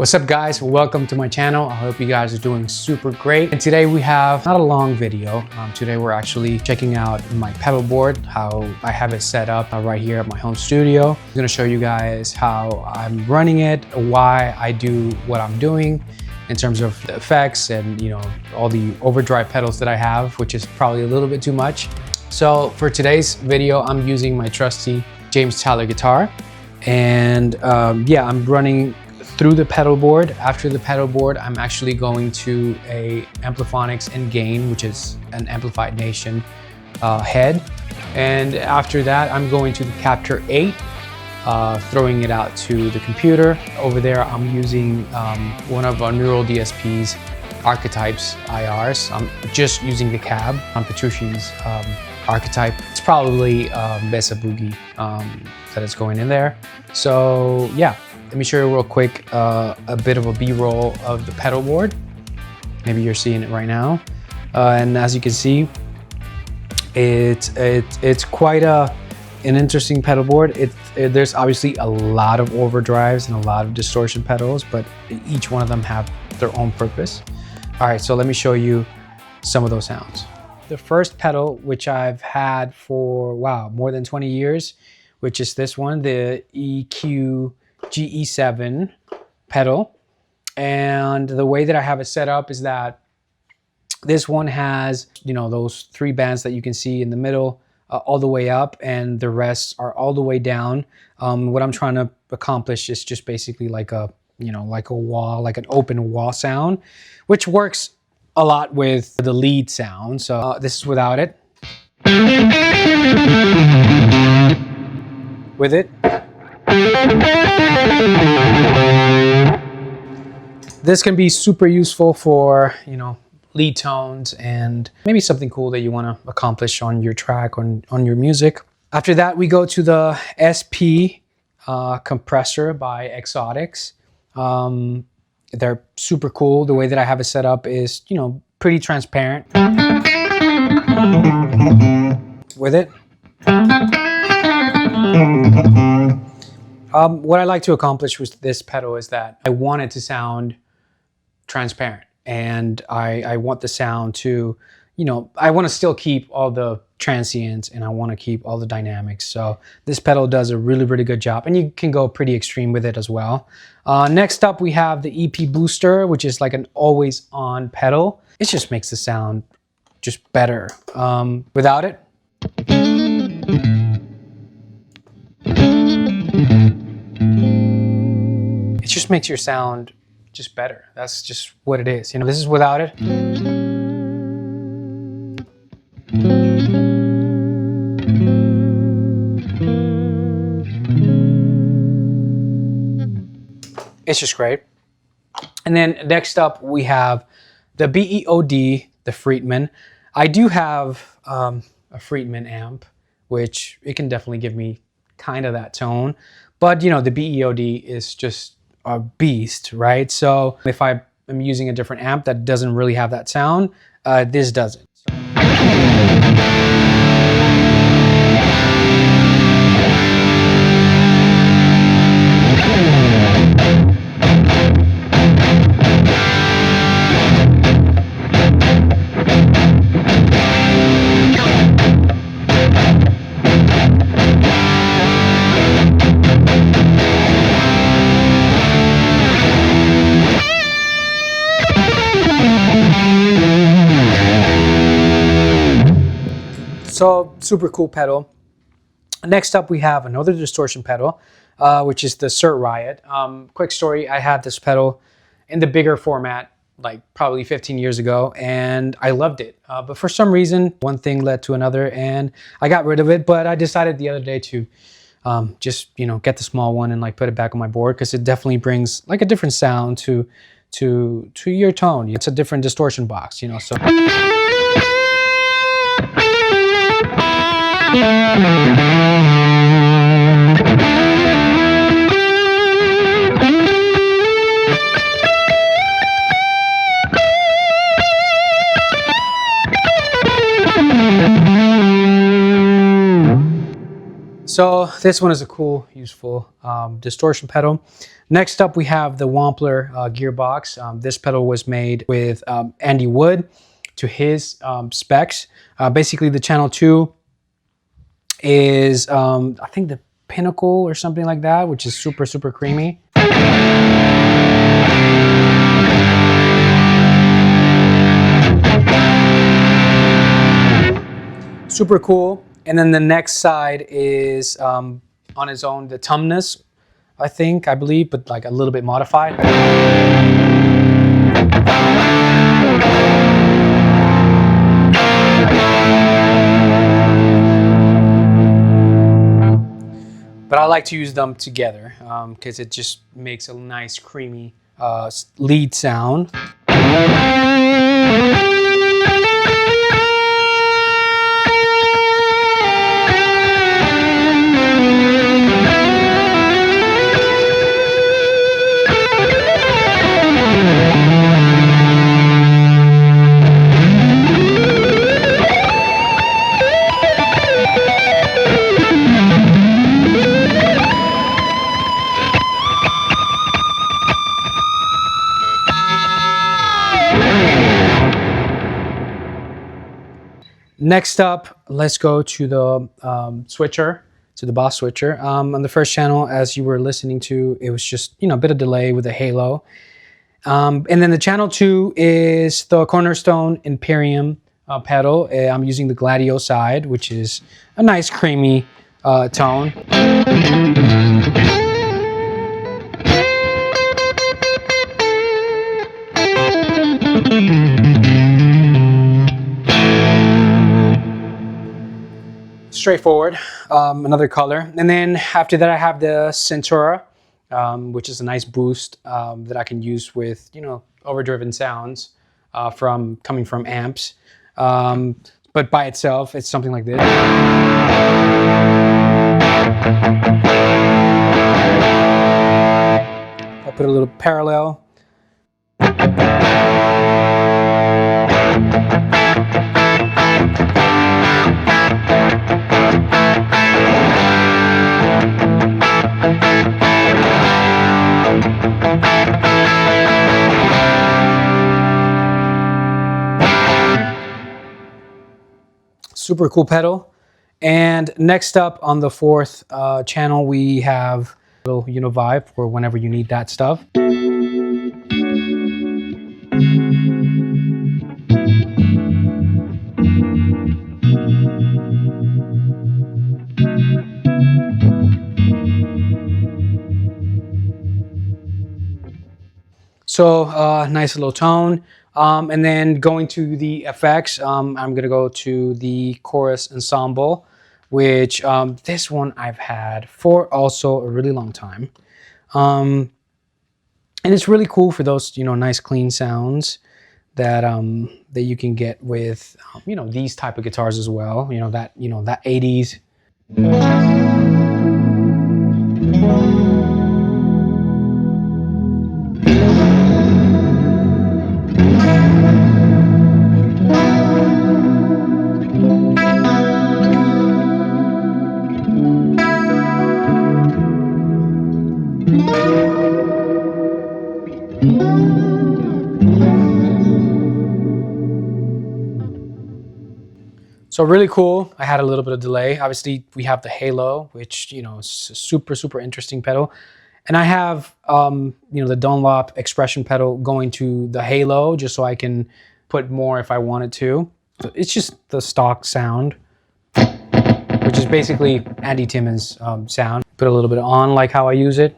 What's up guys, welcome to my channel. I hope you guys are doing super great. And today we have not a long video. Today we're actually checking out my pedal board, how I have it set up right here at my home studio. I'm gonna show you guys how I'm running it, why I do what I'm doing in terms of the effects and all the overdrive pedals that I have, which is probably a little bit too much. So for today's video, I'm using my trusty James Taylor guitar. And yeah, I'm running through the pedal board. After the pedal board, I'm actually going to a Ampliphonics and Gain, which is an Amplified Nation head. And after that, I'm going to the Capture 8, throwing it out to the computer. Over there, I'm using one of our Neural DSP's archetypes IRs. I'm just using the cab on Petrucci's archetype. It's probably Besa Boogie that is going in there. So yeah. Let me show you real quick a bit of a B-roll of the pedal board. Maybe you're seeing it right now. And as you can see, it's quite an interesting pedal board. There's obviously a lot of overdrives and a lot of distortion pedals, but each one of them have their own purpose. All right, so let me show you some of those sounds. The first pedal, which I've had for, wow, more than 20 years, which is this one, the EQ GE7 pedal. And the way that I have it set up is that this one has, those three bands that you can see in the middle all the way up, and the rest are all the way down. What I'm trying to accomplish is just basically like a, like a wall, like an open wall sound, which works a lot with the lead sound. So this is without it. With it. This can be super useful for, lead tones and maybe something cool that you want to accomplish on your track, on your music. After that, we go to the SP Compressor by Xotic. They're super cool. The way that I have it set up is, pretty transparent. With it. What I like to accomplish with this pedal is that I want it to sound transparent, and I want the sound to, I want to still keep all the transients and I want to keep all the dynamics. So this pedal does a really, really good job, and you can go pretty extreme with it as well. Next up, we have the EP Booster, which is like an always on pedal. It just makes the sound just better. Without it. It just makes your sound just better. That's just what it is. This is without it. It's just great. And then next up we have the BE-OD, the Friedman. I do have a Friedman amp, which it can definitely give me kind of that tone. But the BE-OD is just a beast, right? So if I am using a different amp that doesn't really have that sound, this doesn't. So super cool pedal. Next up, we have another distortion pedal, which is the Suhr Riot. Quick story, I had this pedal in the bigger format, like probably 15 years ago, and I loved it. But for some reason, one thing led to another, and I got rid of it. But I decided the other day to just, get the small one and like put it back on my board, because it definitely brings like a different sound to your tone. It's a different distortion box, so. So this one is a cool, useful distortion pedal. Next up, we have the Wampler Gearbox. This pedal was made with Andy Wood to his specs. Basically, the channel 2 is, I think, the Pinnacle or something like that, which is super, super creamy. Super cool. And then the next side is on its own, the Tumnus, I believe, but like a little bit modified. But I like to use them together because it just makes a nice creamy lead sound. Next up, let's go to the switcher, to the Boss switcher. On the first channel, as you were listening to, it was just, you know, a bit of delay with the Halo. And then the channel 2 is the Cornerstone Imperium pedal. I'm using the Gladio side, which is a nice creamy tone. Straightforward, another color. And then after that I have the Centura, which is a nice boost that I can use with, you know, overdriven sounds coming from amps. But by itself, it's something like this. I'll put a little parallel. Super cool pedal. And next up on the 4th channel, we have a little Univibe for whenever you need that stuff. So nice little tone. And then going to the effects, I'm going to go to the Chorus Ensemble, which this one I've had for also a really long time. And it's really cool for those, you know, nice clean sounds that that you can get with, you know, these type of guitars as well. You know, that 80s. So really cool. I had a little bit of delay. Obviously, we have the Halo, which, you know, is a super, super interesting pedal. And I have, you know, the Dunlop expression pedal going to the Halo, just so I can put more if I wanted to. So it's just the stock sound, which is basically Andy Timmons sound. Put a little bit on, like how I use it.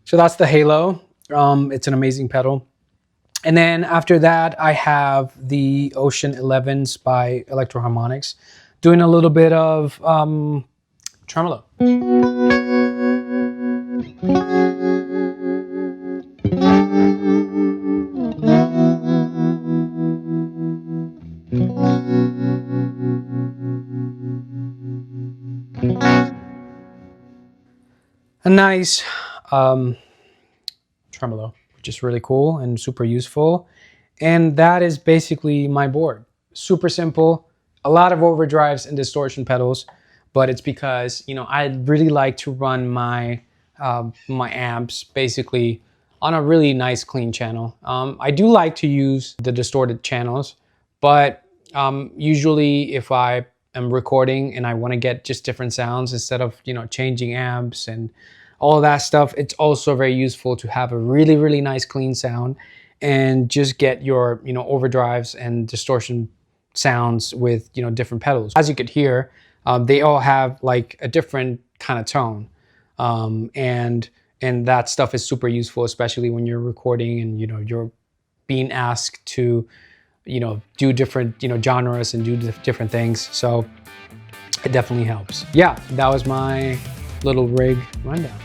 So that's the Halo. It's an amazing pedal. And then after that, I have the Ocean 11s by Electro Harmonix, doing a little bit of tremolo. a nice tremolo, which is really cool and super useful. And that is basically my board. Super simple, a lot of overdrives and distortion pedals, but it's because, you know, I really like to run my my amps basically on a really nice clean channel. I do like to use the distorted channels, but usually if I am recording and I want to get just different sounds instead of, you know, changing amps and all that stuff, it's also very useful to have a really nice clean sound and just get your, you know, overdrives and distortion sounds with, you know, different pedals. As you could hear, they all have like a different kind of tone. And that stuff is super useful, especially when you're recording and, you know, you're being asked to, you know, do different, you know, genres and do different things. So it definitely helps. Yeah, that was my little rig rundown.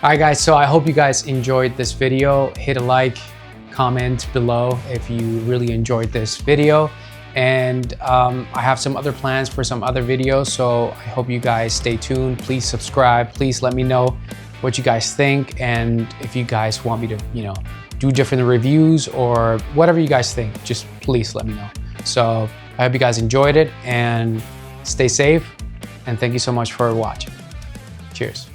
All right, guys, so I hope you guys enjoyed this video. Hit a like, comment below if you really enjoyed this video. And I have some other plans for some other videos, so I hope you guys stay tuned. Please subscribe. Please let me know what you guys think, and if you guys want me to, you know, do different reviews or whatever you guys think, just please let me know. So I hope you guys enjoyed it, and stay safe, and thank you so much for watching. Cheers.